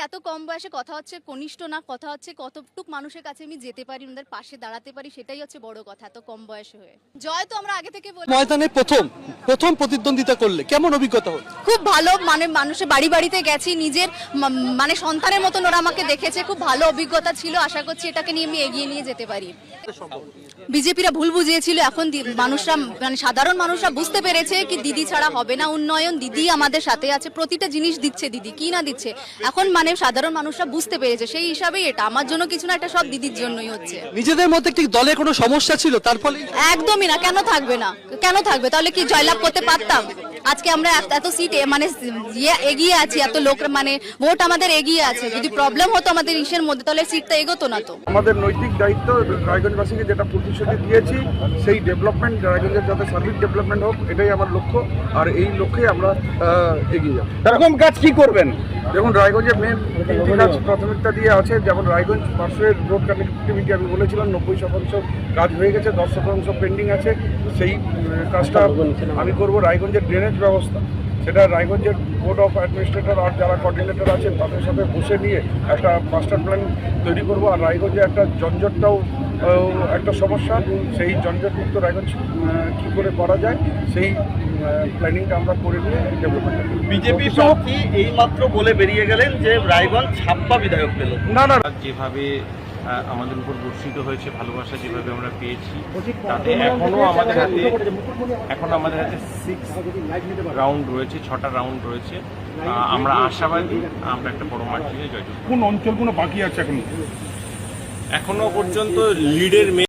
এত কম বয়সে কথা হচ্ছে কনিষ্ঠ না, কথা হচ্ছে কতটুক মানুষের কাছে আমি যেতে পারি, ওদের পাশে দাঁড়াতে পারি, সেটাই হচ্ছে বড় কথা। এত কম বয়সে হয়ে জয় তো আমরা আগে থেকে বলি। ময়দানে প্রথম প্রতিদ্বন্দ্বিতা করলে কেমন অভিজ্ঞতা হলো? খুব ভালো, মানে মানুষের বাড়ি বাড়িতে গেছি, নিজের মানে সন্তানের মতন ওরা আমাকে দেখেছে, খুব ভালো অভিজ্ঞতা ছিল। আশা করছি এটাকে নিয়ে আমি এগিয়ে নিয়ে যেতে পারি। বিজেপিরা ভুল বুঝিয়েছিল, এখন মানুষরা মানে সাধারণ মানুষরা বুঝতে পেরেছে কি দিদি ছাড়া হবে না উন্নয়ন, দিদি আমাদের সাথে আছে, প্রতিটা জিনিস দিচ্ছে দিদি, কি না দিচ্ছে এখন মানে সাধারণ মানুষরা বুঝতে পেরেছে। সেই হিসাবেই এটা আমার জন্য কিছু না, এটা সব দিদির জন্যই হচ্ছে। নিজেদের মধ্যে কি দলে কোনো সমস্যা ছিল তার ফলে? একদমই না, কেন থাকবে না, কেন থাকবে? তাহলে কি জয়লাভ করতে পারতাম? আজকে আমরা এত সিট মানে এগিয়ে আছি, এত লোক মানে ভোট আমাদের এগিয়ে আছে। যদি প্রবলেম হতো আমাদের ইসের মধ্যে তাহলে সিটটা এগোতো না। তো আমাদের নৈতিক দায়িত্ব রায়গঞ্জবাসীকে যেটা প্রতিশ্রুতি দিয়েছি সেই ডেভেলপমেন্ট, রায়গঞ্জের যাতে সার্বিক ডেভেলপমেন্ট হোক, এটাই আমার লক্ষ্য। আর এই লক্ষ্যে আমরা এগিয়ে যাব। এরকম কাজ কি করবেন? যেমন রায়গঞ্জের মেন তিনটি কাজ প্রাথমিকতা দিয়ে আছে। যেমন রায়গঞ্জ পার্শ্বের রোড কানেক্টিভিটি আমি বলেছিলাম 90% কাজ হয়ে গেছে, 10% পেন্ডিং আছে। সেই কাজটা আমি করব। রায়গঞ্জের ড্রেনেজ ব্যবস্থা, সেটা রায়গঞ্জের বোর্ড অফ অ্যাডমিনিস্ট্রেটর আর যারা কোঅর্ডিনেটর আছেন তাদের সাথে বসে নিয়ে একটা মাস্টার প্ল্যান তৈরি করব। আর রায়গঞ্জে একটা জঞ্জটটাও একটা সমস্যা, সেই জঞ্জটমুক্ত রায়গঞ্জ কী করে করা যায় সেই প্ল্যানিংটা আমরা করে নিয়ে ডেভেলপমেন্ট। বিজেপি প্রার্থী এইমাত্র বলে বেরিয়ে গেলেন যে রায়গঞ্জ ছাপ্পা বিধায়ক পেল। না, যেভাবে আমাদের উপর বর্ষিত হয়েছে, ভালোবাসা যেভাবে আমরা পেয়েছি, তাতে এখনো আমাদের হাতে 6 রাউন্ড রয়েছে, 6টা রাউন্ড রয়েছে। আমরা আশাবাদী আমরা একটা বড় মার্জিনে জয়যুক্ত। কোন অঞ্চলগুলো বাকি আছে এখনো পর্যন্ত লিডের